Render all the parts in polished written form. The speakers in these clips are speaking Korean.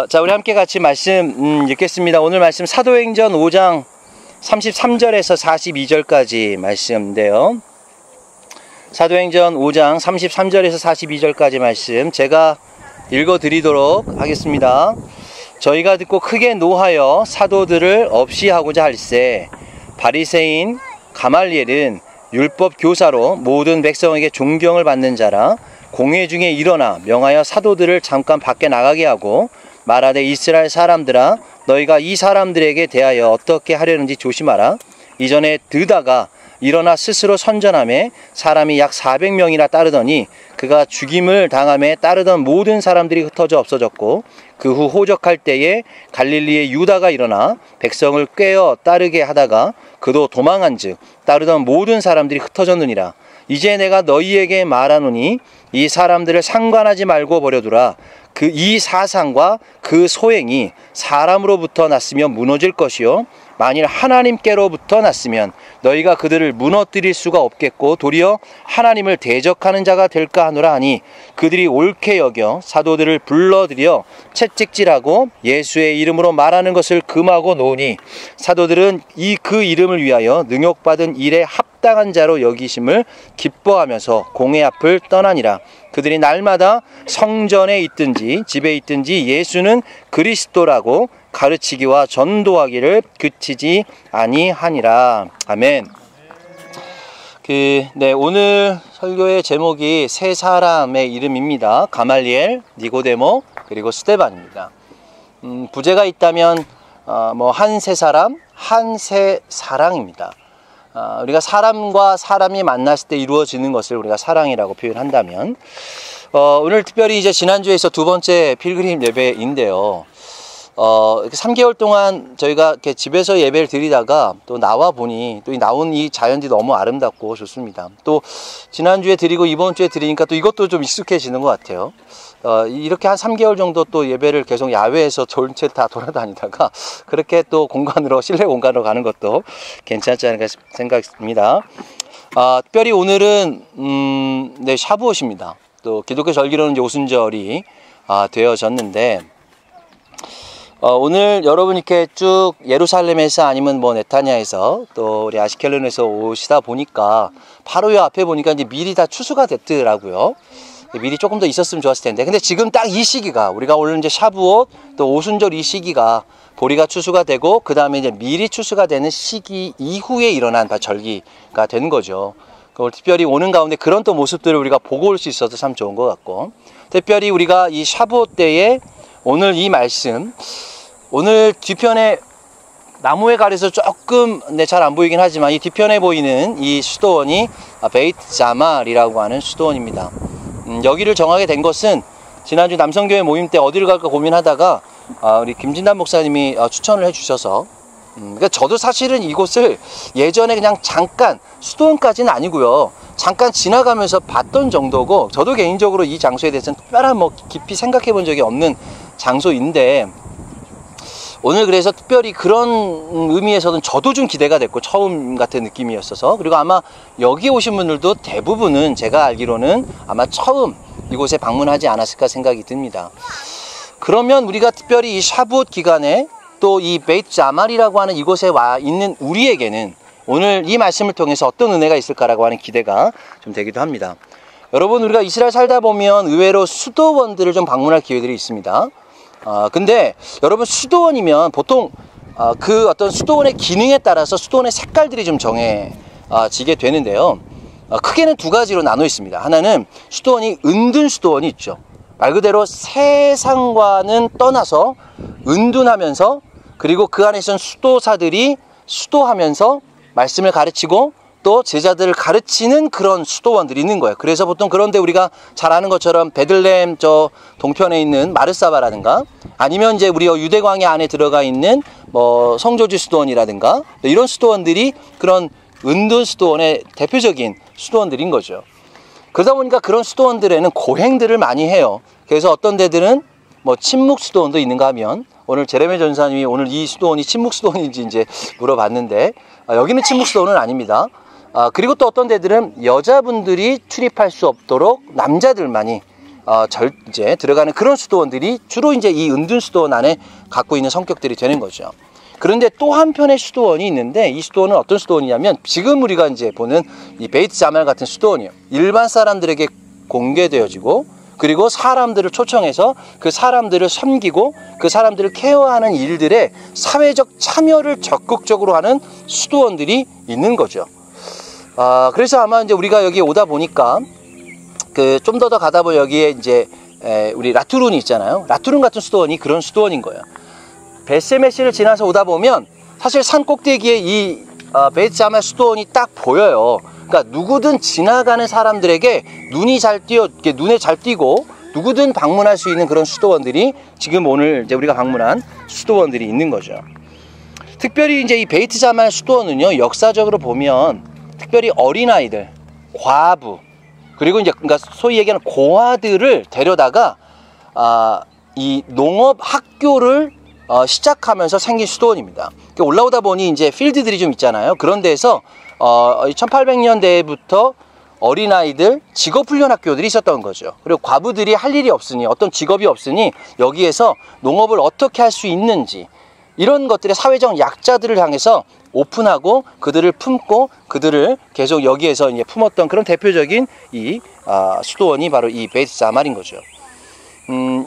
자, 우리 함께 같이 말씀 읽겠습니다. 오늘 말씀 사도행전 5장 33절에서 42절까지 말씀인데요. 사도행전 5장 33절에서 42절까지 말씀 제가 읽어드리도록 하겠습니다. 저희가 듣고 크게 노하여 사도들을 없이 하고자 할세 바리새인 가말리엘은 율법 교사로 모든 백성에게 존경을 받는 자라 공회 중에 일어나 명하여 사도들을 잠깐 밖에 나가게 하고 말하되 이스라엘 사람들아 너희가 이 사람들에게 대하여 어떻게 하려는지 조심하라. 이전에 드다가 일어나 스스로 선전하며 사람이 약 400명이나 따르더니 그가 죽임을 당함에 따르던 모든 사람들이 흩어져 없어졌고 그 후 호적할 때에 갈릴리의 유다가 일어나 백성을 꿰어 따르게 하다가 그도 도망한즉 따르던 모든 사람들이 흩어졌느니라. 이제 내가 너희에게 말하노니 이 사람들을 상관하지 말고 버려두라. 이 사상과 그 소행이 사람으로부터 났으면 무너질 것이요 만일 하나님께로부터 났으면 너희가 그들을 무너뜨릴 수가 없겠고 도리어 하나님을 대적하는 자가 될까 하노라 하니 그들이 옳게 여겨 사도들을 불러들여 채찍질하고 예수의 이름으로 말하는 것을 금하고 놓으니 사도들은 그 이름을 위하여 능욕받은 일에 합당한 자로 여기심을 기뻐하면서 공회 앞을 떠나니라. 그들이 날마다 성전에 있든지 집에 있든지 예수는 그리스도라고 가르치기와 전도하기를 그치지 아니하니라. 아멘. 오늘 설교의 제목이 세 사람의 이름입니다. 가말리엘, 니고데모, 그리고 스데반입니다. 부제가 있다면 한 세 사람, 한 세 사랑입니다. 우리가 사람과 사람이 만났을 때 이루어지는 것을 우리가 사랑이라고 표현한다면 오늘 특별히 이제 지난주에서 두 번째 필그림 예배인데요. 3개월 동안 저희가 이렇게 집에서 예배를 드리다가 또 나와 보니 또 나온 이 자연이 너무 아름답고 좋습니다. 또 지난주에 드리고 이번 주에 드리니까 또 이것도 좀 익숙해지는 것 같아요. 이렇게 한 3개월 정도 또 예배를 계속 야외에서 전체 다 돌아다니다가 그렇게 또 공간으로 실내 공간으로 가는 것도 괜찮지 않을까 생각합니다. 특별히 오늘은 샤부옷입니다. 또 기독교 절기로는 이제 오순절이 되어졌는데 오늘 여러분 이렇게 쭉 예루살렘에서 아니면 네타냐에서 또 우리 아시켈론에서 오시다 보니까 바로 이 앞에 보니까 이제 미리 다 추수가 됐더라고요. 미리 조금 더 있었으면 좋았을 텐데 근데 지금 딱 이 시기가 우리가 오늘 이제 샤부옷 또 오순절 이 시기가 보리가 추수가 되고 그 다음에 이제 미리 추수가 되는 시기 이후에 일어난 절기가 되는 거죠. 특별히 오는 가운데 그런 또 모습들을 우리가 보고 올 수 있어서 참 좋은 것 같고 특별히 우리가 이 샤부옷 때에 오늘 이 말씀 오늘 뒤편에 나무에 가려서 조금 잘 안 보이긴 하지만 이 뒤편에 보이는 이 수도원이 베이트 자말이라고 하는 수도원입니다. 여기를 정하게 된 것은 지난주 남성교회 모임 때 어디를 갈까 고민하다가 우리 김진단 목사님이 추천을 해주셔서 그러니까 저도 사실은 이곳을 예전에 그냥 잠깐 수도원까지는 아니고요 잠깐 지나가면서 봤던 정도고 저도 개인적으로 이 장소에 대해서는 특별한 깊이 생각해 본 적이 없는 장소인데 오늘 그래서 특별히 그런 의미에서는 저도 좀 기대가 됐고 처음 같은 느낌이었어서 그리고 아마 여기 오신 분들도 대부분은 제가 알기로는 아마 처음 이곳에 방문하지 않았을까 생각이 듭니다. 그러면 우리가 특별히 이 샤부옷 기간에 또 이 베이트 자말이라고 하는 이곳에 와 있는 우리에게는 오늘 이 말씀을 통해서 어떤 은혜가 있을까라고 하는 기대가 좀 되기도 합니다. 여러분 우리가 이스라엘 살다 보면 의외로 수도원들을 좀 방문할 기회들이 있습니다. 근데 여러분 수도원이면 보통 그 어떤 수도원의 기능에 따라서 수도원의 색깔들이 좀 정해지게 되는데요. 크게는 두 가지로 나눠 있습니다. 하나는 수도원이 은둔 수도원이 있죠. 말 그대로 세상과는 떠나서 은둔하면서 그리고 그 안에 있는 수도사들이 수도하면서 말씀을 가르치고 또 제자들을 가르치는 그런 수도원들이 있는 거예요. 그래서 보통 그런데 우리가 잘 아는 것처럼 베들레헴 저 동편에 있는 마르사바라든가 아니면 이제 우리 유대광야 안에 들어가 있는 성조지 수도원이라든가 이런 수도원들이 그런 은둔 수도원의 대표적인 수도원들인 거죠. 그러다 보니까 그런 수도원들에는 고행들을 많이 해요. 그래서 어떤 데들은 침묵 수도원도 있는가 하면 오늘 제레미 전사님이 오늘 이 수도원이 침묵 수도원인지 이제 물어봤는데 여기는 침묵 수도원은 아닙니다. 그리고 또 어떤 데들은 여자분들이 출입할 수 없도록 남자들만이 이제 들어가는 그런 수도원들이 주로 이제 이 은둔 수도원 안에 갖고 있는 성격들이 되는 거죠. 그런데 또 한편의 수도원이 있는데, 이 수도원은 어떤 수도원이냐면 지금 우리가 이제 보는 이 베이트 자말 같은 수도원이에요. 일반 사람들에게 공개되어지고, 그리고 사람들을 초청해서 그 사람들을 섬기고 그 사람들을 케어하는 일들에 사회적 참여를 적극적으로 하는 수도원들이 있는 거죠. 그래서 아마 이제 우리가 여기 오다 보니까 좀 더 가다 보면 여기에 이제 우리 라투룬이 있잖아요. 라투룬 같은 수도원이 그런 수도원인 거예요. 베세메시를 지나서 오다 보면 사실 산 꼭대기에 이 베이트 자말 수도원이 딱 보여요. 그러니까 누구든 지나가는 사람들에게 눈에 잘 띄고 누구든 방문할 수 있는 그런 수도원들이 지금 오늘 이제 우리가 방문한 수도원들이 있는 거죠. 특별히 이제 이 베이트 자말 수도원은요, 역사적으로 보면 특별히 어린아이들, 과부, 그리고 이제 그러니까 소위 얘기하는 고아들을 데려다가 이 농업 학교를 시작하면서 생긴 수도원입니다. 올라오다 보니 이제 필드들이 좀 있잖아요. 그런 데에서 1800년대부터 어린아이들 직업훈련학교들이 있었던 거죠. 그리고 과부들이 할 일이 없으니, 어떤 직업이 없으니 여기에서 농업을 어떻게 할 수 있는지, 이런 것들의 사회적 약자들을 향해서 오픈하고 그들을 품고 그들을 계속 여기에서 이제 품었던 그런 대표적인 이 수도원이 바로 이 베이트 자말인 거죠.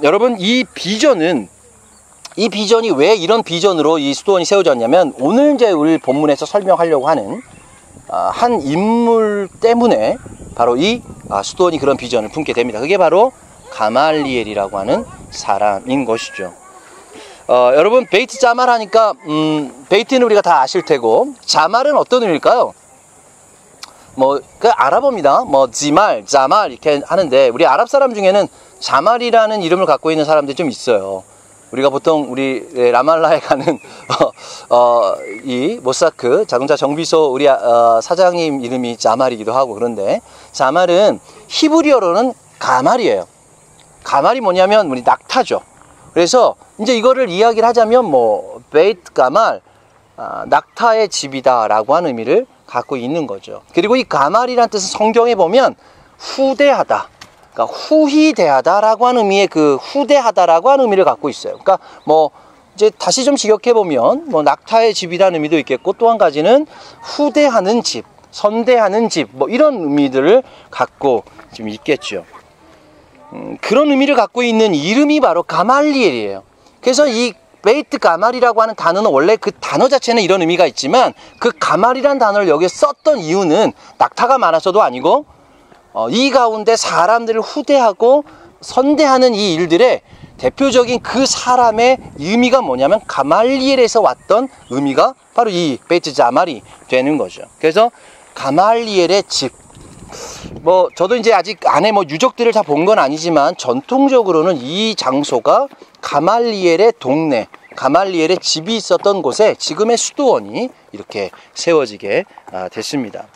여러분, 이 비전이 왜 이런 비전으로 이 수도원이 세워졌냐면, 오늘 이제 우리 본문에서 설명하려고 하는 한 인물 때문에 바로 이 수도원이 그런 비전을 품게 됩니다. 그게 바로 가말리엘이라고 하는 사람인 것이죠. 여러분, 베이트 자말 하니까 베이트는 우리가 다 아실 테고, 자말은 어떤 의미일까요? 아랍어입니다. 지말, 자말 이렇게 하는데, 우리 아랍 사람 중에는 자말이라는 이름을 갖고 있는 사람들이 좀 있어요. 우리가 보통 우리 라말라에 가는 이 모사크 자동차 정비소 우리 사장님 이름이 자말이기도 하고, 그런데 자말은 히브리어로는 가말이에요. 가말이 뭐냐면 우리 낙타죠. 그래서 이제 이거를 이야기를 하자면 베이트 가말, 낙타의 집이다 라고 하는 의미를 갖고 있는 거죠. 그리고 이 가말이라는 뜻은 성경에 보면 후대하다, 그러니까 후히대하다라고 하는 의미의 그 후대하다라고 하는 의미를 갖고 있어요. 그러니까 이제 다시 좀 직역해 보면 낙타의 집이라는 의미도 있겠고, 또 한 가지는 후대하는 집, 선대하는 집, 이런 의미들을 갖고 좀 있겠죠. 그런 의미를 갖고 있는 이름이 바로 가말리엘이에요. 그래서 이 베이트 가말이라고 하는 단어는 원래 그 단어 자체는 이런 의미가 있지만, 그 가말이라는 단어를 여기에 썼던 이유는 낙타가 많아서도 아니고, 이 가운데 사람들을 후대하고 선대하는 이 일들의 대표적인 그 사람의 의미가 뭐냐면 가말리엘에서 왔던 의미가 바로 이 베이트 자말이 되는 거죠. 그래서 가말리엘의 집, 저도 이제 아직 안에 유적들을 다 본 건 아니지만, 전통적으로는 이 장소가 가말리엘의 동네, 가말리엘의 집이 있었던 곳에 지금의 수도원이 이렇게 세워지게 됐습니다.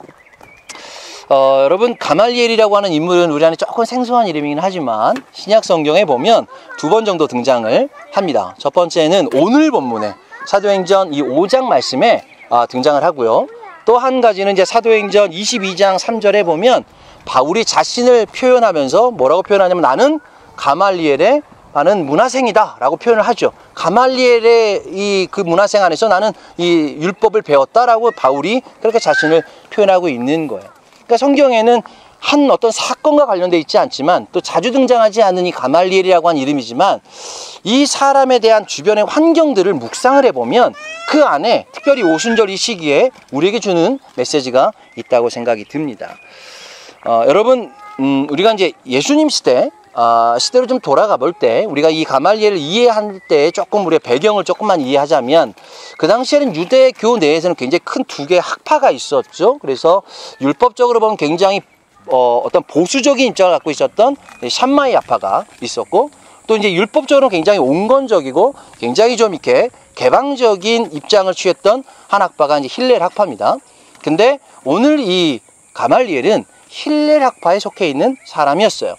여러분, 가말리엘이라고 하는 인물은 우리 안에 조금 생소한 이름이긴 하지만 신약 성경에 보면 2번 정도 등장을 합니다. 첫 번째는 오늘 본문에 사도행전 이 5장 말씀에 등장을 하고요. 또 한 가지는 이제 사도행전 22장 3절에 보면 바울이 자신을 표현하면서 뭐라고 표현하냐면, 나는 가말리엘의 나는 문화생이다 라고 표현을 하죠. 가말리엘의 그 문화생 안에서 나는 이 율법을 배웠다라고 바울이 그렇게 자신을 표현하고 있는 거예요. 그러니까 성경에는 한 어떤 사건과 관련되어 있지 않지만, 또 자주 등장하지 않는 이 가말리엘이라고 한 이름이지만, 이 사람에 대한 주변의 환경들을 묵상을 해보면 그 안에 특별히 오순절 이 시기에 우리에게 주는 메시지가 있다고 생각이 듭니다. 여러분, 우리가 이제 예수님 시대로 좀 돌아가 볼 때, 우리가 이 가말리엘을 이해할 때 조금 우리의 배경을 조금만 이해하자면, 그 당시에는 유대교 내에서는 굉장히 큰 두 개의 학파가 있었죠. 그래서 율법적으로 보면 굉장히 어떤 보수적인 입장을 갖고 있었던 샴마이 학파가 있었고, 또 이제 율법적으로 굉장히 온건적이고 굉장히 좀 이렇게 개방적인 입장을 취했던 한 학파가 이제 힐렐 학파입니다. 근데 오늘 이 가말리엘은 힐렐 학파에 속해 있는 사람이었어요.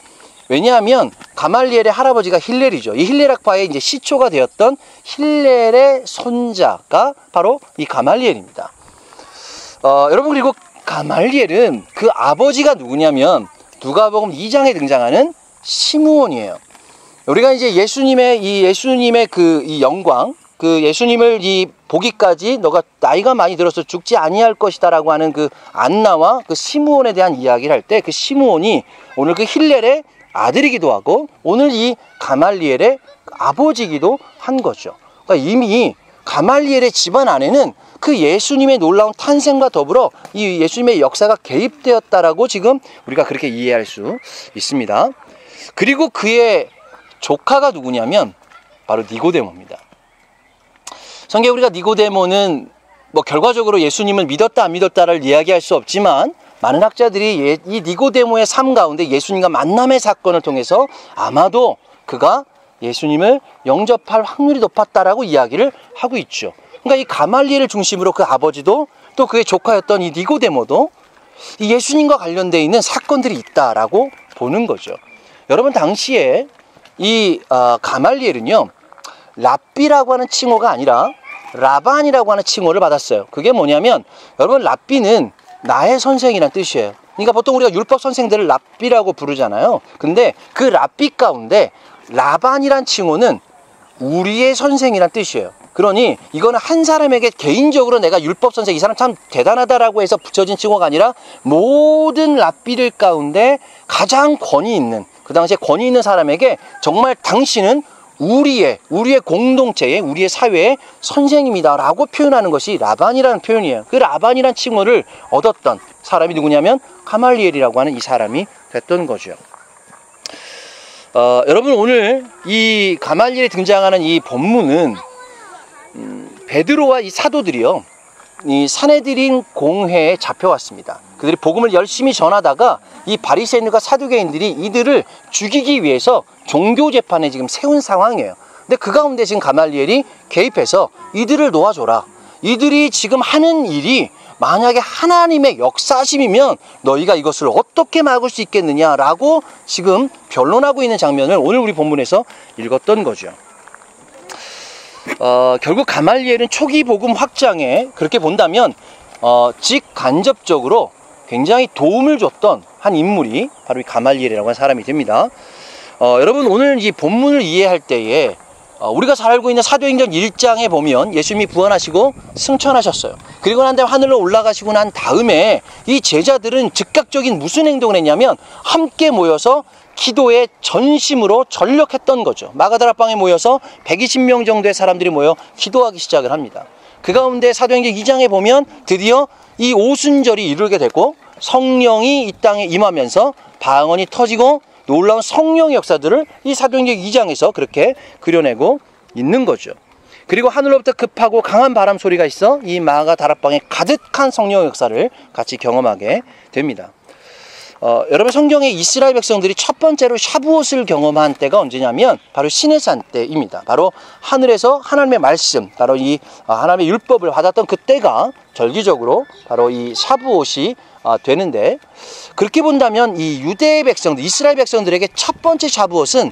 왜냐하면 가말리엘의 할아버지가 힐렐이죠. 이 힐렐 학파의 이제 시초가 되었던 힐렐의 손자가 바로 이 가말리엘입니다. 여러분, 그리고 가말리엘은 그 아버지가 누구냐면 누가복음 2장에 등장하는 시므온이에요. 우리가 이제 예수님의 이 영광, 그 예수님을 이 보기까지 너가 나이가 많이 들어서 죽지 아니할 것이다라고 하는 그 안나와 그 시므온에 대한 이야기를 할 때 그 시므온이 오늘 그 힐렐의 아들이기도 하고 오늘 이 가말리엘의 아버지이기도 한 거죠. 그러니까 이미 가말리엘의 집안 안에는 그 예수님의 놀라운 탄생과 더불어 이 예수님의 역사가 개입되었다라고 지금 우리가 그렇게 이해할 수 있습니다. 그리고 그의 조카가 누구냐면 바로 니고데모입니다. 성경에 우리가 니고데모는 뭐 결과적으로 예수님을 믿었다 안 믿었다를 이야기할 수 없지만 많은 학자들이 이 니고데모의 삶 가운데 예수님과 만남의 사건을 통해서 아마도 그가 예수님을 영접할 확률이 높았다라고 이야기를 하고 있죠. 그러니까 이 가말리엘을 중심으로 그 아버지도 또 그의 조카였던 이 니고데모도 이 예수님과 관련되어 있는 사건들이 있다라고 보는 거죠. 여러분 당시에 이 가말리엘은요 랍비라고 하는 칭호가 아니라 라반이라고 하는 칭호를 받았어요. 그게 뭐냐면 여러분 랍비는 나의 선생이란 뜻이에요. 그러니까 보통 우리가 율법 선생들을 랍비라고 부르잖아요. 근데 그 랍비 가운데 라반이란 칭호는 우리의 선생이란 뜻이에요. 그러니 이거는 한 사람에게 개인적으로 내가 율법 선생 이 사람 참 대단하다라고 해서 붙여진 칭호가 아니라 모든 랍비들 가운데 가장 권위 있는 그 당시에 권위 있는 사람에게 정말 당신은 우리의 공동체의 우리의 사회의 선생님이다라고 표현하는 것이 라반이라는 표현이에요. 그 라반이라는 칭호를 얻었던 사람이 누구냐면 가말리엘이라고 하는 이 사람이 됐던 거죠. 여러분 오늘 이 가말리엘이 등장하는 이 본문은 베드로와 이 사도들이요 이 산헤드린 공회에 잡혀왔습니다. 그들이 복음을 열심히 전하다가 이 바리새인들과 사두개인들이 이들을 죽이기 위해서 종교 재판에 지금 세운 상황이에요. 근데 그 가운데 지금 가말리엘이 개입해서 이들을 놓아줘라. 이들이 지금 하는 일이 만약에 하나님의 역사심이면 너희가 이것을 어떻게 막을 수 있겠느냐라고 지금 변론하고 있는 장면을 오늘 우리 본문에서 읽었던 거죠. 결국 가말리엘은 초기 복음 확장에 그렇게 본다면 직간접적으로 굉장히 도움을 줬던 한 인물이 바로 이 가말리엘이라고 하는 사람이 됩니다. 여러분 오늘 이 본문을 이해할 때에 우리가 잘 알고 있는 사도행전 1장에 보면 예수님이 부활하시고 승천하셨어요. 그리고 난 다음에 하늘로 올라가시고 난 다음에 이 제자들은 즉각적인 무슨 행동을 했냐면 함께 모여서 기도에 전심으로 전력했던 거죠. 마가다락방에 모여서 120명 정도의 사람들이 모여 기도하기 시작을 합니다. 그 가운데 사도행전 2장에 보면 드디어 이 오순절이 이르게 되고 성령이 이 땅에 임하면서 방언이 터지고 놀라운 성령의 역사들을 이 사도행전 2장에서 그렇게 그려내고 있는 거죠. 그리고 하늘로부터 급하고 강한 바람 소리가 있어 이 마가다락방에 가득한 성령의 역사를 같이 경험하게 됩니다. 여러분 성경의 이스라엘 백성들이 첫 번째로 샤부옷을 경험한 때가 언제냐면 바로 시내산 때입니다. 바로 하늘에서 하나님의 말씀, 바로 이 하나님의 율법을 받았던 그때가 절기적으로 바로 이 샤부옷이 되는데 그렇게 본다면 이 유대 백성들, 이스라엘 백성들에게 첫 번째 샤부옷은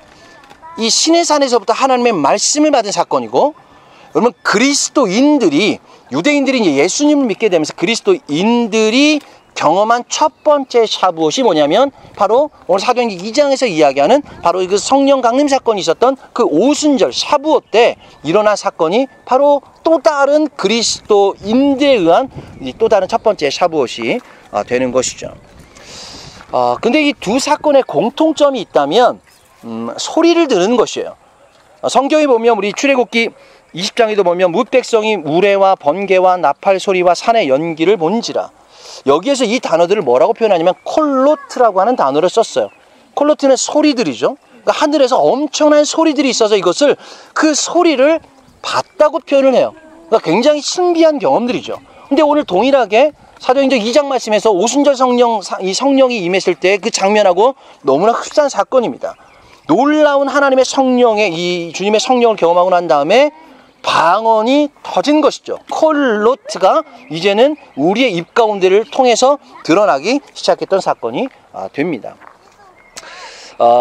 이 시내산에서부터 하나님의 말씀을 받은 사건이고 여러분 그리스도인들이 유대인들이 이제 예수님을 믿게 되면서 그리스도인들이 경험한 첫 번째 샤부옷이 뭐냐면 바로 오늘 사도행전 2장에서 이야기하는 바로 그 성령 강림 사건이 있었던 그 오순절 샤부옷 때 일어난 사건이 바로 또 다른 그리스도인들에 의한 또 다른 첫 번째 샤부옷이 되는 것이죠. 근데 이 두 사건의 공통점이 있다면 소리를 들은 것이에요. 성경에 보면 우리 출애굽기 20장에도 보면 뭇 백성이 우레와 번개와 나팔 소리와 산의 연기를 본지라. 여기에서 이 단어들을 뭐라고 표현하냐면 콜로트라고 하는 단어를 썼어요. 콜로트는 소리들이죠. 그러니까 하늘에서 엄청난 소리들이 있어서 이것을 그 소리를 봤다고 표현을 해요. 그러니까 굉장히 신비한 경험들이죠. 근데 오늘 동일하게 사도행전 2장 말씀에서 오순절 성령이 임했을 때 그 장면하고 너무나 흡사한 사건입니다. 놀라운 하나님의 성령의 이 주님의 성령을 경험하고 난 다음에 방언이 터진 것이죠. 콜로트가 이제는 우리의 입 가운데를 통해서 드러나기 시작했던 사건이 됩니다.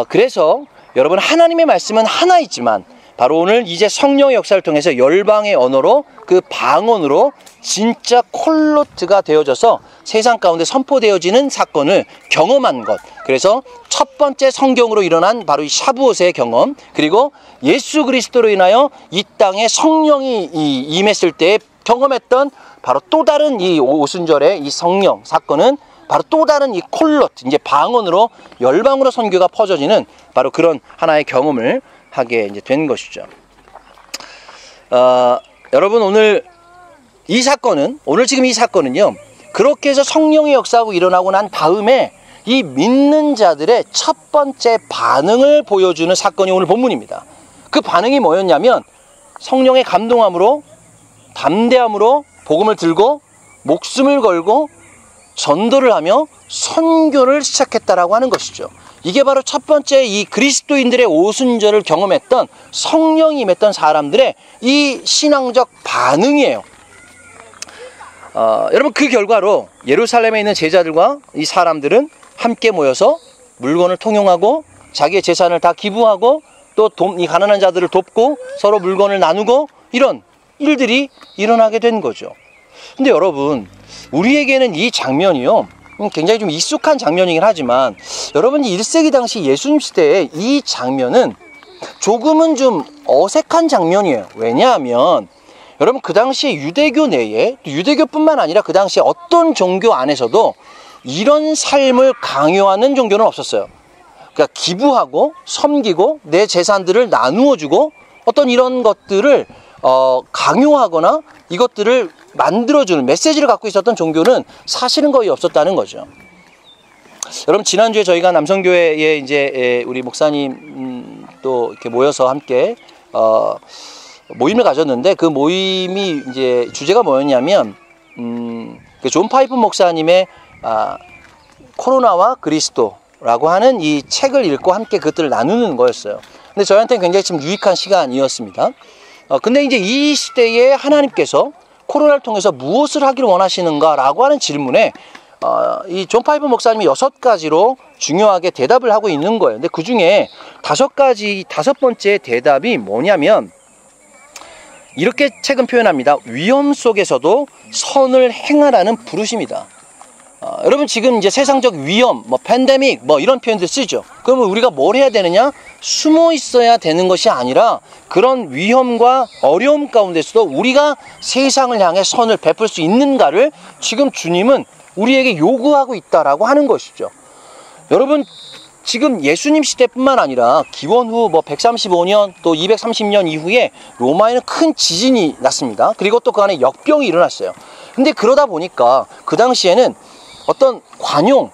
그래서 여러분 하나님의 말씀은 하나이지만 바로 오늘 이제 성령의 역사를 통해서 열방의 언어로 그 방언으로 진짜 콜로트가 되어져서 세상 가운데 선포되어지는 사건을 경험한 것. 그래서 첫 번째 성경으로 일어난 바로 이 샤부옷의 경험, 그리고 예수 그리스도로 인하여 이 땅에 성령이 임했을 때 경험했던 바로 또 다른 이 오순절의 이 성령 사건은 바로 또 다른 이 콜로트, 이제 방언으로 열방으로 선교가 퍼져지는 바로 그런 하나의 경험을 하게 이제 된 것이죠. 여러분 오늘 지금 이 사건은요, 그렇게 해서 성령의 역사하고 일어나고 난 다음에 이 믿는 자들의 첫 번째 반응을 보여주는 사건이 오늘 본문입니다. 그 반응이 뭐였냐면 성령의 감동함으로 담대함으로 복음을 들고 목숨을 걸고 전도를 하며 선교를 시작했다라고 하는 것이죠. 이게 바로 첫 번째 이 그리스도인들의 오순절을 경험했던 성령이 임했던 사람들의 이 신앙적 반응이에요. 여러분 그 결과로 예루살렘에 있는 제자들과 이 사람들은 함께 모여서 물건을 통용하고 자기의 재산을 다 기부하고 또 이 가난한 자들을 돕고 서로 물건을 나누고 이런 일들이 일어나게 된 거죠. 근데 여러분 우리에게는 이 장면이요 굉장히 좀 익숙한 장면이긴 하지만 여러분 1세기 당시 예수님 시대에 이 장면은 조금은 좀 어색한 장면이에요. 왜냐하면 여러분 그 당시에 유대교 내에 유대교뿐만 아니라 그 당시에 어떤 종교 안에서도 이런 삶을 강요하는 종교는 없었어요. 그러니까 기부하고 섬기고 내 재산들을 나누어주고 어떤 이런 것들을 강요하거나 이것들을 만들어주는 메시지를 갖고 있었던 종교는 사실은 거의 없었다는 거죠. 여러분 지난주에 저희가 남성교회에 이제 우리 목사님 또 이렇게 모여서 함께 모임을 가졌는데 그 모임이 이제 주제가 뭐였냐면 그 존 파이프 목사님의 코로나와 그리스도라고 하는 이 책을 읽고 함께 그것들을 나누는 거였어요. 근데 저희한테는 굉장히 좀 유익한 시간이었습니다. 근데 이제 이 시대에 하나님께서 코로나를 통해서 무엇을 하기를 원하시는가라고 하는 질문에 이 존 파이프 목사님이 6가지로 중요하게 대답을 하고 있는 거예요. 근데 그 중에 5번째 대답이 뭐냐면 이렇게 책은 표현합니다. 위험 속에서도 선을 행하라는 부르심이다. 여러분 지금 이제 세상적 위험, 팬데믹, 이런 표현들 쓰죠. 그러면 우리가 뭘 해야 되느냐? 숨어 있어야 되는 것이 아니라 그런 위험과 어려움 가운데서도 우리가 세상을 향해 선을 베풀 수 있는가를 지금 주님은 우리에게 요구하고 있다라고 하는 것이죠. 여러분 지금 예수님 시대뿐만 아니라 기원 후 135년 또 230년 이후에 로마에는 큰 지진이 났습니다. 그리고 또 그 안에 역병이 일어났어요. 근데 그러다 보니까 그 당시에는 어떤 관용,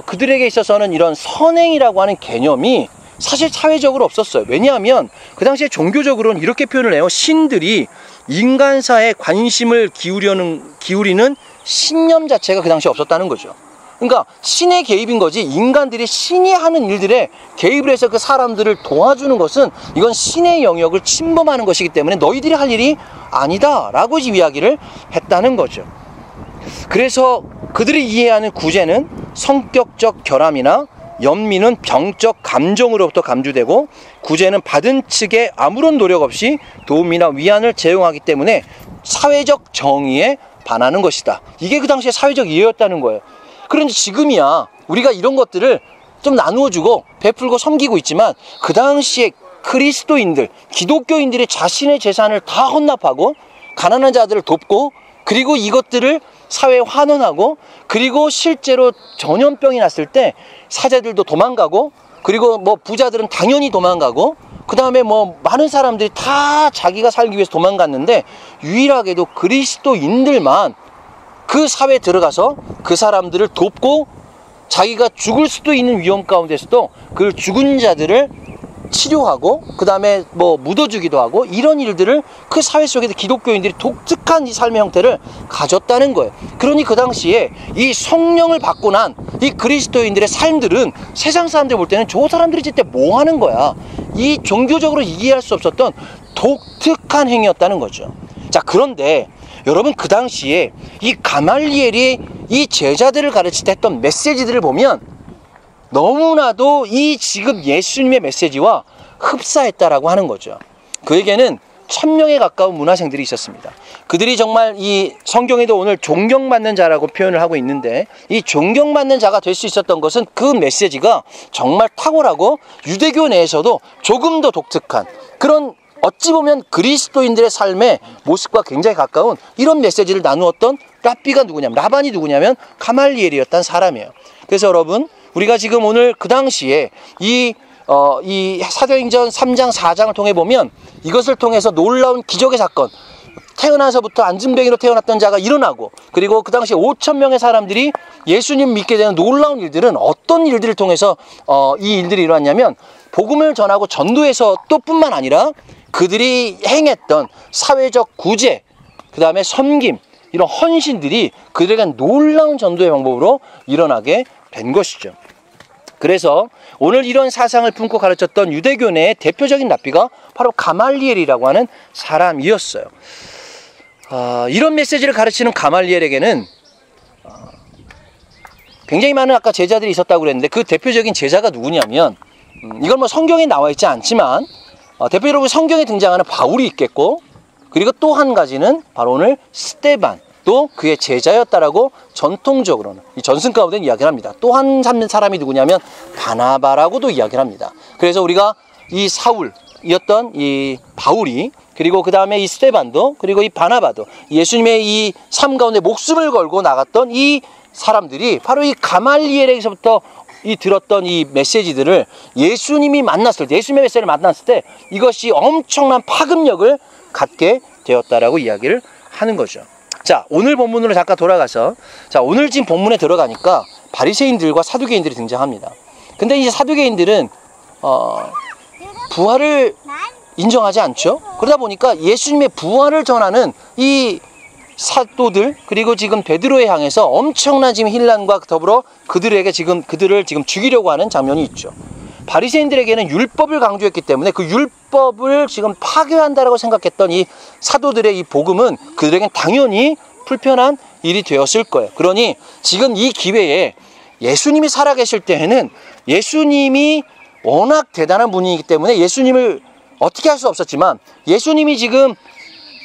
그들에게 있어서는 이런 선행이라고 하는 개념이 사실 사회적으로 없었어요. 왜냐하면 그 당시에 종교적으로는 이렇게 표현을 해요. 신들이 인간사에 관심을 기울이는 신념 자체가 그 당시에 없었다는 거죠. 그러니까 신의 개입인 거지 인간들이 신이 하는 일들에 개입을 해서 그 사람들을 도와주는 것은 이건 신의 영역을 침범하는 것이기 때문에 너희들이 할 일이 아니다 라고 이야기를 했다는 거죠. 그래서 그들이 이해하는 구제는 성격적 결함이나 연민은 병적 감정으로부터 감주되고 구제는 받은 측에 아무런 노력 없이 도움이나 위안을 제공하기 때문에 사회적 정의에 반하는 것이다. 이게 그 당시에 사회적 이해였다는 거예요. 그런데 지금이야 우리가 이런 것들을 좀 나누어주고 베풀고 섬기고 있지만 그 당시에 그리스도인들, 기독교인들이 자신의 재산을 다 헌납하고 가난한 자들을 돕고 그리고 이것들을 사회에 환원하고 그리고 실제로 전염병이 났을 때 사제들도 도망가고 그리고 부자들은 당연히 도망가고 그 다음에 많은 사람들이 다 자기가 살기 위해서 도망갔는데 유일하게도 그리스도인들만 그 사회에 들어가서 그 사람들을 돕고 자기가 죽을 수도 있는 위험 가운데서도 그 죽은 자들을 치료하고 그 다음에 묻어주기도 하고 이런 일들을 그 사회 속에서 기독교인들이 독특한 이 삶의 형태를 가졌다는 거예요. 그러니 그 당시에 이 성령을 받고 난 이 그리스도인들의 삶들은 세상 사람들 볼 때는 저 사람들이 진짜 뭐 하는 거야. 이 종교적으로 이해할 수 없었던 독특한 행위였다는 거죠. 자, 그런데 여러분 그 당시에 이 가말리엘이 이 제자들을 가르칠 때 했던 메시지들을 보면 너무나도 이 지금 예수님의 메시지와 흡사했다라고 하는 거죠. 그에게는 1000명에 가까운 문화생들이 있었습니다. 그들이 정말 이 성경에도 오늘 존경받는 자라고 표현을 하고 있는데, 이 존경받는 자가 될 수 있었던 것은 그 메시지가 정말 탁월하고 유대교 내에서도 조금 더 독특한 그런, 어찌 보면 그리스도인들의 삶의 모습과 굉장히 가까운 이런 메시지를 나누었던 라반이 누구냐면 가말리엘이었던 사람이에요. 그래서 여러분, 우리가 지금 오늘 그 당시에 이 사도행전 3장 4장을 통해 보면 이것을 통해서 놀라운 기적의 사건, 태어나서부터 안진뱅이로 태어났던 자가 일어나고, 그리고 그 당시 5,000명의 사람들이 예수님 믿게 되는 놀라운 일들은 어떤 일들을 통해서 이 일들이 일어났냐면, 복음을 전하고 전도해서 또 뿐만 아니라 그들이 행했던 사회적 구제, 그 다음에 섬김, 이런 헌신들이 그들에게 놀라운 전도의 방법으로 일어나게 된 것이죠. 그래서 오늘 이런 사상을 품고 가르쳤던 유대교 내의 대표적인 랍비가 바로 가말리엘이라고 하는 사람이었어요. 이런 메시지를 가르치는 가말리엘에게는 굉장히 많은 아까 제자들이 있었다고 그랬는데, 그 대표적인 제자가 누구냐면, 이건 뭐 성경에 나와 있지 않지만 대표적으로 성경에 등장하는 바울이 있겠고, 그리고 또 한 가지는 바로 오늘 스데반, 또 그의 제자였다라고 전통적으로는 이 전승 가운데 이야기를 합니다. 또 한 사람이 누구냐면 바나바라고도 이야기를 합니다. 그래서 우리가 이 사울이었던 이 바울이, 그리고 그 다음에 이 스데반도, 그리고 이 바나바도, 예수님의 이 삶 가운데 목숨을 걸고 나갔던 이 사람들이 바로 이 가말리엘에서부터 들었던 이 메시지들을 예수님이 만났을 때, 예수님의 메시지를 만났을 때 이것이 엄청난 파급력을 갖게 되었다라고 이야기를 하는 거죠. 자, 오늘 본문으로 잠깐 돌아가서, 자, 오늘 지금 본문에 들어가니까 바리새인들과 사두개인들이 등장합니다. 근데 이제 사두개인들은 부활을 인정하지 않죠. 그러다 보니까 예수님의 부활을 전하는 이 사도들, 그리고 지금 베드로에 향해서 엄청난 지금 힐난과 더불어 그들을 지금 죽이려고 하는 장면이 있죠. 바리새인들에게는 율법을 강조했기 때문에 그 율법을 지금 파괴한다라고 생각했던 이 사도들의 이 복음은 그들에겐 당연히 불편한 일이 되었을 거예요. 그러니 지금 이 기회에 예수님이 살아계실 때에는, 예수님이 워낙 대단한 분이기 때문에 예수님을 어떻게 할 수 없었지만, 예수님이 지금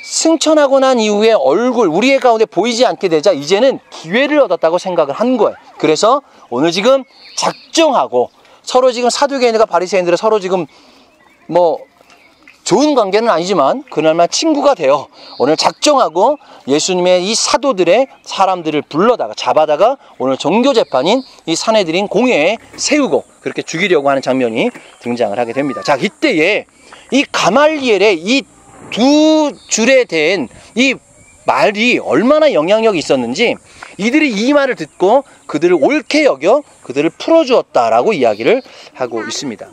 승천하고 난 이후에 우리의 가운데 보이지 않게 되자 이제는 기회를 얻었다고 생각을 한 거예요. 그래서 오늘 지금 작정하고, 서로 지금 사두개인들과 바리새인들은 서로 지금 뭐 좋은 관계는 아니지만 그날만 친구가 되어 오늘 작정하고 예수님의 이 사도들의 사람들을 잡아다가 오늘 종교재판인 이 산헤드린 공회에 세우고 그렇게 죽이려고 하는 장면이 등장을 하게 됩니다. 자, 이때에 이 가말리엘의 이 두 줄에 댄 이 말이 얼마나 영향력이 있었는지, 이들이 이 말을 듣고 그들을 옳게 여겨 그들을 풀어주었다라고 이야기를 하고 있습니다.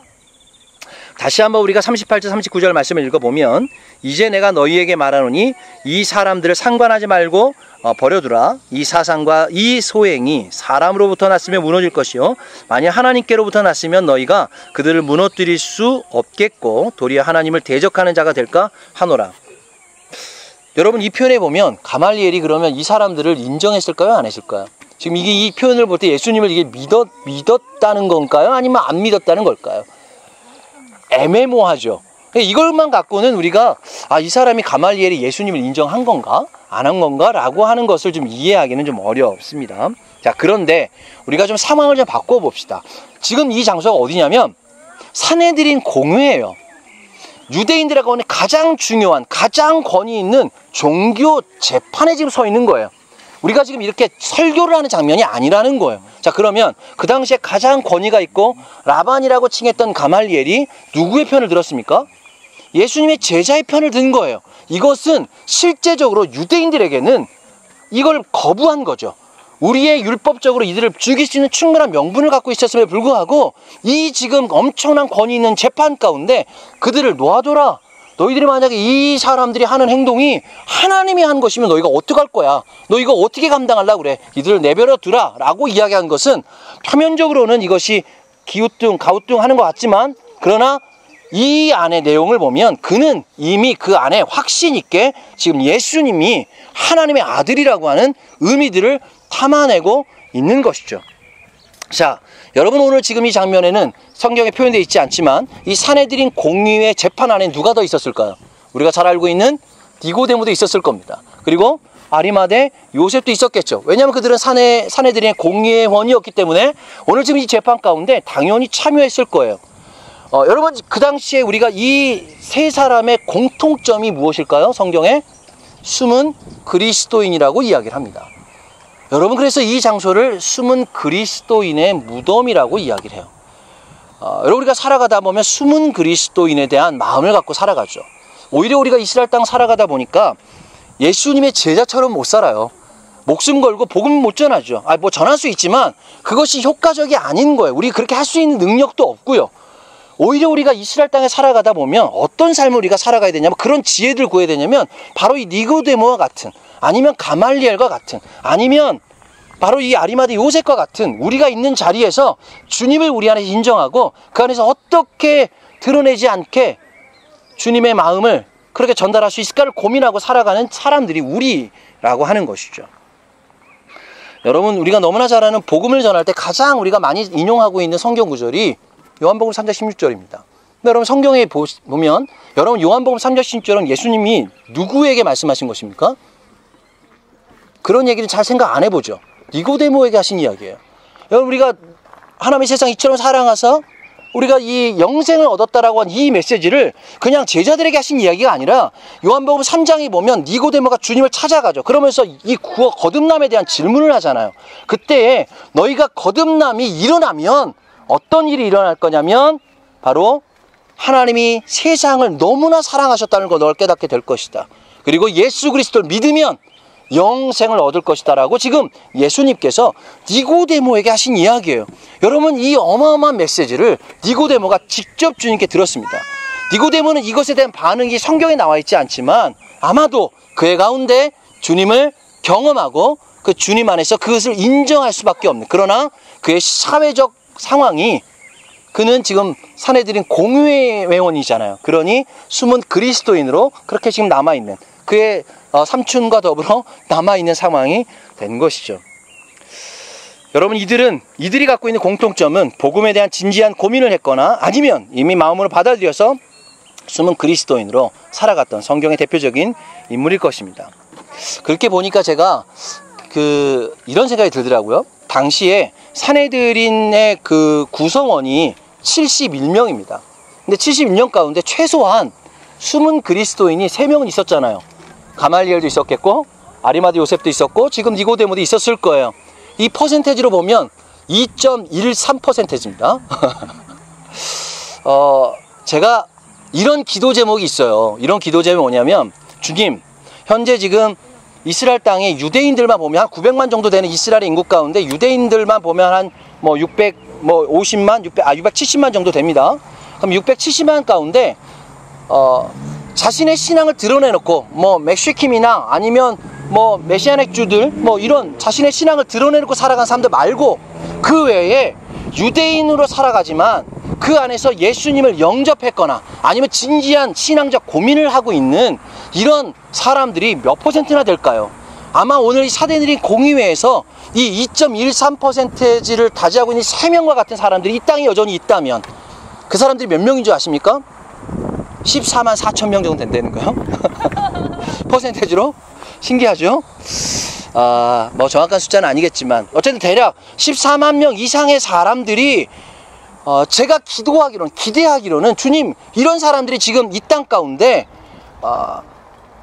다시 한번 우리가 38절 39절 말씀을 읽어보면, 이제 내가 너희에게 말하노니 이 사람들을 상관하지 말고 버려두라. 이 사상과 이 소행이 사람으로부터 났으면 무너질 것이요, 만약 하나님께로부터 났으면 너희가 그들을 무너뜨릴 수 없겠고 도리어 하나님을 대적하는 자가 될까 하노라. 여러분, 이 표현에 보면 가말리엘이 그러면 이 사람들을 인정했을까요, 안 했을까요? 지금 이 표현을 볼 때 예수님을 이게 믿었다는 건가요, 아니면 안 믿었다는 걸까요? 애매모호하죠. 이걸만 갖고는 우리가 이 사람이 가말리엘이 예수님을 인정한 건가 안 한 건가 라고 하는 것을 좀 이해하기는 좀 어렵습니다. 자, 그런데 우리가 좀 상황을 좀 바꿔봅시다. 지금 이 장소가 어디냐면 산헤드린 공회예요. 유대인들하고 하는 가장 중요한, 가장 권위 있는 종교 재판에 지금 서 있는 거예요. 우리가 지금 이렇게 설교를 하는 장면이 아니라는 거예요. 자, 그러면 그 당시에 가장 권위가 있고 라반이라고 칭했던 가말리엘이 누구의 편을 들었습니까? 예수님의 제자의 편을 든 거예요. 이것은 실제적으로 유대인들에게는 이걸 거부한 거죠. 우리의 율법적으로 이들을 죽일 수 있는 충분한 명분을 갖고 있었음에도 불구하고 이 지금 엄청난 권위 있는 재판 가운데 그들을 놓아둬라. 너희들이 만약에 이 사람들이 하는 행동이 하나님이 한 것이면 너희가 어떡할 거야? 너 이거 어떻게 감당하려고 그래? 이들을 내버려 두라 라고 이야기한 것은 표면적으로는 이것이 가우뚱 하는 것 같지만, 그러나 이 안의 내용을 보면 그는 이미 그 안에 확신 있게 지금 예수님이 하나님의 아들이라고 하는 의미들을 담아내고 있는 것이죠. 자, 여러분 오늘 지금 이 장면에는 성경에 표현되어 있지 않지만 이 사내들인 공의회 재판 안에 누가 더 있었을까요? 우리가 잘 알고 있는 니고데모도 있었을 겁니다. 그리고 아리마대 요셉도 있었겠죠. 왜냐하면 그들은 사내들인 공의회원이었기 때문에 오늘 지금 이 재판 가운데 당연히 참여했을 거예요. 여러분 그 당시에 우리가 이 세 사람의 공통점이 무엇일까요? 성경에 숨은 그리스도인이라고 이야기를 합니다. 여러분 그래서 이 장소를 숨은 그리스도인의 무덤이라고 이야기를 해요. 여러분 우리가 살아가다 보면 숨은 그리스도인에 대한 마음을 갖고 살아가죠. 오히려 우리가 이스라엘 땅 살아가다 보니까 예수님의 제자처럼 못 살아요. 목숨 걸고 복음 못 전하죠. 뭐 전할 수 있지만 그것이 효과적이 아닌 거예요. 우리 그렇게 할 수 있는 능력도 없고요. 오히려 우리가 이스라엘 땅에 살아가다 보면 어떤 삶을 우리가 살아가야 되냐면 그런 지혜들 구해야 되냐면 바로 이 니고데모와 같은 아니면 가말리엘과 같은 아니면 바로 이 아리마대 요셉과 같은 우리가 있는 자리에서 주님을 우리 안에 인정하고 그 안에서 어떻게 드러내지 않게 주님의 마음을 그렇게 전달할 수 있을까를 고민하고 살아가는 사람들이 우리라고 하는 것이죠. 여러분 우리가 너무나 잘 아는 복음을 전할 때 가장 우리가 많이 인용하고 있는 성경 구절이 요한복음 3장 16절입니다. 근데 여러분 성경에 보면 여러분 요한복음 3장 16절은 예수님이 누구에게 말씀하신 것입니까? 그런 얘기는 잘 생각 안 해보죠. 니고데모에게 하신 이야기예요. 여러분 우리가 하나님의 세상 이처럼 사랑하사 우리가 이 영생을 얻었다라고 한 이 메시지를 그냥 제자들에게 하신 이야기가 아니라 요한복음 3장에 보면 니고데모가 주님을 찾아가죠. 그러면서 이 거듭남에 대한 질문을 하잖아요. 그때 너희가 거듭남이 일어나면 어떤 일이 일어날 거냐면 바로 하나님이 세상을 너무나 사랑하셨다는 걸 널 깨닫게 될 것이다. 그리고 예수 그리스도를 믿으면 영생을 얻을 것이다 라고 지금 예수님께서 니고데모에게 하신 이야기예요. 여러분 이 어마어마한 메시지를 니고데모가 직접 주님께 들었습니다. 니고데모는 이것에 대한 반응이 성경에 나와 있지 않지만 아마도 그의 가운데 주님을 경험하고 그 주님 안에서 그것을 인정할 수밖에 없는 그러나 그의 사회적 상황이 그는 지금 사내들인 공의회원이잖아요. 그러니 숨은 그리스도인으로 그렇게 지금 남아있는 그의 삼촌과 더불어 남아있는 상황이 된 것이죠. 여러분 이들이 갖고 있는 공통점은 복음에 대한 진지한 고민을 했거나 아니면 이미 마음으로 받아들여서 숨은 그리스도인으로 살아갔던 성경의 대표적인 인물일 것입니다. 그렇게 보니까 제가 이런 생각이 들더라고요. 당시에 사내들인의 그 구성원이 71명입니다. 근데 71명 가운데 최소한 숨은 그리스도인이 3명은 있었잖아요. 가말리엘도 있었겠고 아리마대 요셉도 있었고 지금 니고데모도 있었을 거예요. 이 퍼센테이지로 보면 2.13%입니다. 제가 이런 기도 제목이 있어요. 이런 기도 제목이 뭐냐면 주님 현재 지금 이스라엘 땅에 유대인들만 보면 한 900만 정도 되는 이스라엘의 인구 가운데 유대인들만 보면 한 670만 정도 됩니다. 그럼 670만 가운데 자신의 신앙을 드러내놓고 맥시킴이나 아니면 메시아닉주들 이런 자신의 신앙을 드러내놓고 살아간 사람들 말고 그 외에 유대인으로 살아가지만 그 안에서 예수님을 영접했거나 아니면 진지한 신앙적 고민을 하고 있는 이런 사람들이 몇 퍼센트나 될까요? 아마 오늘 이 사내들인 공의회에서 이 2.13%를 다지하고 있는 3명과 같은 사람들이 이 땅에 여전히 있다면 그 사람들이 몇 명인 줄 아십니까? 14만 4천 명 정도 된다는 거예요. 퍼센테이지로 신기하죠? 정확한 숫자는 아니겠지만 어쨌든 대략 14만 명 이상의 사람들이 제가 기대하기로는 주님 이런 사람들이 지금 이 땅 가운데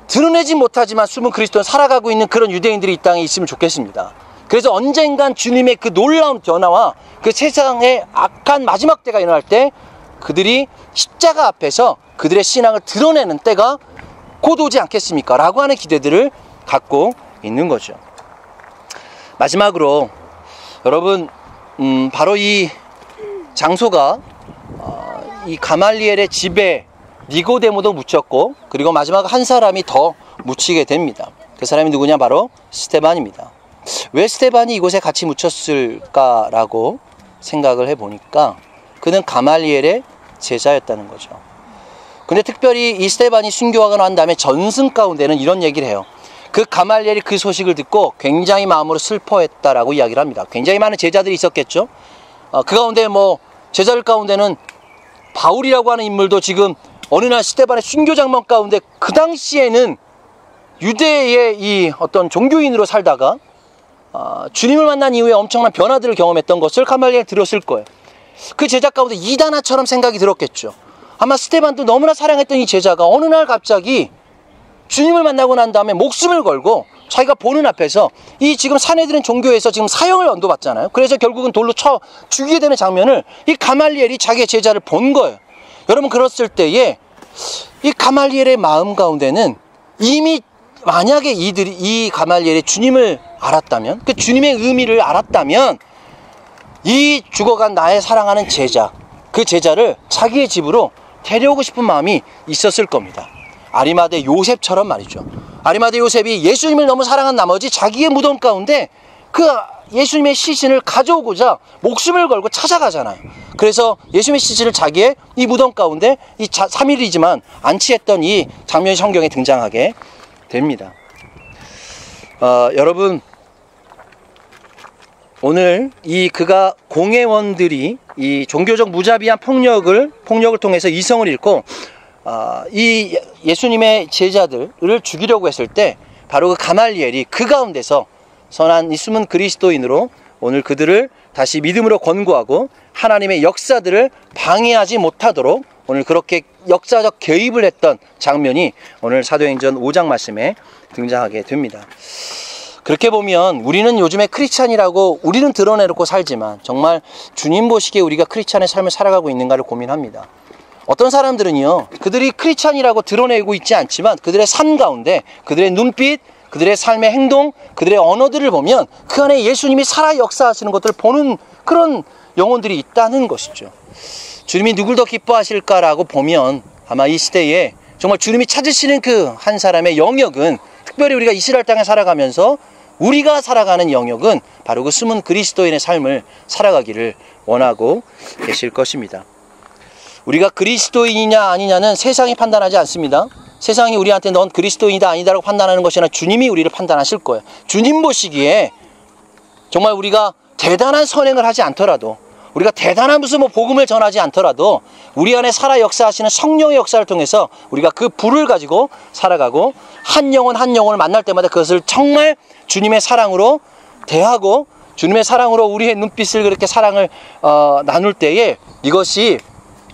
드러내지 못하지만 숨은 그리스도는 살아가고 있는 그런 유대인들이 이 땅에 있으면 좋겠습니다. 그래서 언젠간 주님의 그 놀라운 변화와 그 세상의 악한 마지막 때가 일어날 때 그들이 십자가 앞에서 그들의 신앙을 드러내는 때가 곧 오지 않겠습니까? 라고 하는 기대들을 갖고 있는 거죠. 마지막으로 여러분 바로 이 장소가 이 가말리엘의 집에 니고데모도 묻혔고 그리고 마지막 한 사람이 더 묻히게 됩니다. 그 사람이 누구냐? 바로 스데반입니다. 왜 스데반이 이곳에 같이 묻혔을까라고 생각을 해보니까 그는 가말리엘의 제자였다는 거죠. 근데 특별히 이 스데반이 순교하고 난 다음에 전승 가운데는 이런 얘기를 해요. 그 가말리엘이 그 소식을 듣고 굉장히 마음으로 슬퍼했다라고 이야기를 합니다. 굉장히 많은 제자들이 있었겠죠. 그 가운데 뭐 제자들 가운데는 바울이라고 하는 인물도 지금 어느 날 스데반의 순교 장면 가운데 그 당시에는 유대의 이 어떤 종교인으로 살다가 주님을 만난 이후에 엄청난 변화들을 경험했던 것을 가말리엘이 들었을 거예요. 그 제자 가운데 이단아처럼 생각이 들었겠죠. 아마 스데반도 너무나 사랑했던 이 제자가 어느 날 갑자기 주님을 만나고 난 다음에 목숨을 걸고 자기가 보는 앞에서 이 지금 사내들은 종교에서 지금 사형을 언도받잖아요. 그래서 결국은 돌로 쳐 죽이게 되는 장면을 이 가말리엘이 자기의 제자를 본 거예요. 여러분, 그랬을 때에 이 가말리엘의 마음 가운데는 이미 만약에 이 가말리엘이 주님을 알았다면, 그 주님의 의미를 알았다면 이 죽어간 나의 사랑하는 제자, 그 제자를 자기의 집으로 데려오고 싶은 마음이 있었을 겁니다. 아리마대 요셉처럼 말이죠. 아리마대 요셉이 예수님을 너무 사랑한 나머지 자기의 무덤 가운데 그 예수님의 시신을 가져오고자 목숨을 걸고 찾아가잖아요. 그래서 예수님의 시신을 자기의 이 무덤 가운데 이 3일이지만 안치했던 이 장면이 성경에 등장하게 됩니다. 여러분, 오늘 그가 공회원들이 이 종교적 무자비한 폭력을 통해서 이성을 잃고 이 예수님의 제자들을 죽이려고 했을 때 바로 그 가말리엘이 그 가운데서 선한 이 숨은 그리스도인으로 오늘 그들을 다시 믿음으로 권고하고 하나님의 역사들을 방해하지 못하도록 오늘 그렇게 역사적 개입을 했던 장면이 오늘 사도행전 5장 말씀에 등장하게 됩니다. 그렇게 보면 우리는 요즘에 크리스찬이라고 우리는 드러내놓고 살지만 정말 주님 보시기에 우리가 크리스찬의 삶을 살아가고 있는가를 고민합니다. 어떤 사람들은요, 그들이 크리스찬이라고 드러내고 있지 않지만 그들의 삶 가운데 그들의 눈빛, 그들의 삶의 행동, 그들의 언어들을 보면 그 안에 예수님이 살아 역사하시는 것들을 보는 그런 영혼들이 있다는 것이죠. 주님이 누굴 더 기뻐하실까라고 보면 아마 이 시대에 정말 주님이 찾으시는 그 한 사람의 영역은, 특별히 우리가 이스라엘 땅에 살아가면서 우리가 살아가는 영역은 바로 그 숨은 그리스도인의 삶을 살아가기를 원하고 계실 것입니다. 우리가 그리스도인이냐 아니냐는 세상이 판단하지 않습니다. 세상이 우리한테 넌 그리스도인이다 아니다라고 판단하는 것이 아니라 주님이 우리를 판단하실 거예요. 주님 보시기에 정말 우리가 대단한 선행을 하지 않더라도, 우리가 대단한 무슨 복음을 전하지 않더라도 우리 안에 살아 역사하시는 성령의 역사를 통해서 우리가 그 불을 가지고 살아가고 한 영혼을 만날 때마다 그것을 정말 주님의 사랑으로 대하고 주님의 사랑으로 우리의 눈빛을 그렇게 사랑을 나눌 때에 이것이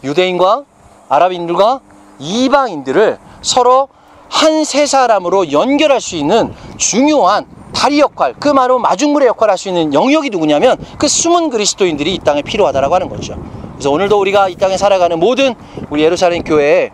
유대인과 아랍인들과 이방인들을 서로 한 세 사람으로 연결할 수 있는 중요한 다리 역할, 그 말로 마중물의 역할을 할 수 있는 영역이 누구냐면 그 숨은 그리스도인들이 이 땅에 필요하다라고 하는 거죠. 그래서 오늘도 우리가 이 땅에 살아가는 모든 우리 예루살렘 교회의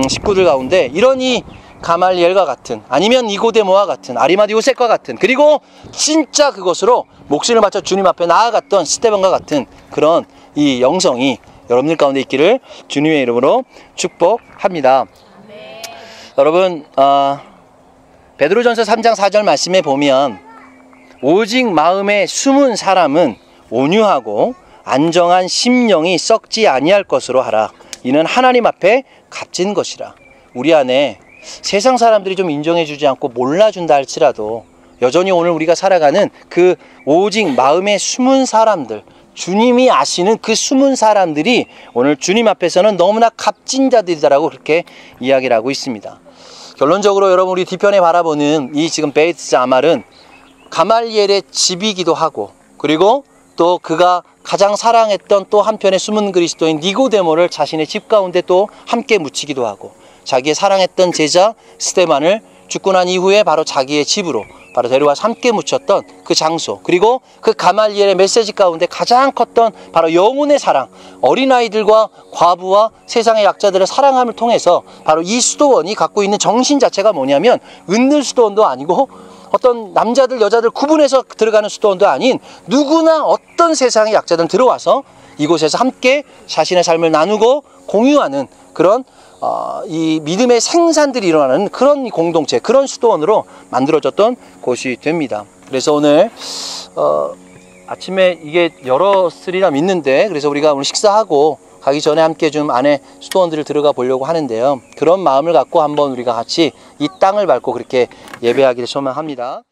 식구들 가운데 이런 이 가말리엘과 같은, 아니면 니고데모와 같은, 아리마대 요셉과 같은, 그리고 진짜 그것으로 목숨을 바쳐 주님 앞에 나아갔던 스데반과 같은 그런 이 영성이 여러분들 가운데 있기를 주님의 이름으로 축복합니다. 네. 여러분, 베드로전서 3장 4절 말씀에 보면 오직 마음에 숨은 사람은 온유하고 안정한 심령이 썩지 아니할 것으로 하라. 이는 하나님 앞에 값진 것이라. 우리 안에 세상 사람들이 좀 인정해주지 않고 몰라준다 할지라도 여전히 오늘 우리가 살아가는 그 오직 마음에 숨은 사람들, 주님이 아시는 그 숨은 사람들이 오늘 주님 앞에서는 너무나 값진 자들이다라고 그렇게 이야기를 하고 있습니다. 결론적으로 여러분, 우리 뒤편에 바라보는 이 지금 베이트 아말은 가말리엘의 집이기도 하고, 그리고 또 그가 가장 사랑했던 또 한편의 숨은 그리스도인 니고데모를 자신의 집 가운데 또 함께 묻히기도 하고, 자기의 사랑했던 제자 스데반을 죽고 난 이후에 바로 자기의 집으로 바로 데려와서 함께 묻혔던 그 장소, 그리고 그 가말리엘의 메시지 가운데 가장 컸던 바로 영혼의 사랑, 어린아이들과 과부와 세상의 약자들의 사랑함을 통해서 바로 이 수도원이 갖고 있는 정신 자체가 뭐냐면 은늘 수도원도 아니고 어떤 남자들 여자들 구분해서 들어가는 수도원도 아닌 누구나 어떤 세상의 약자들 들어와서 이곳에서 함께 자신의 삶을 나누고 공유하는 그런 이 믿음의 생산들이 일어나는 그런 공동체, 그런 수도원으로 만들어졌던 곳이 됩니다. 그래서 오늘 아침에 이게 열었으리라 믿는데, 그래서 우리가 오늘 식사하고 가기 전에 함께 좀 안에 수도원들을 들어가 보려고 하는데요. 그런 마음을 갖고 한번 우리가 같이 이 땅을 밟고 그렇게 예배하기를 소망합니다.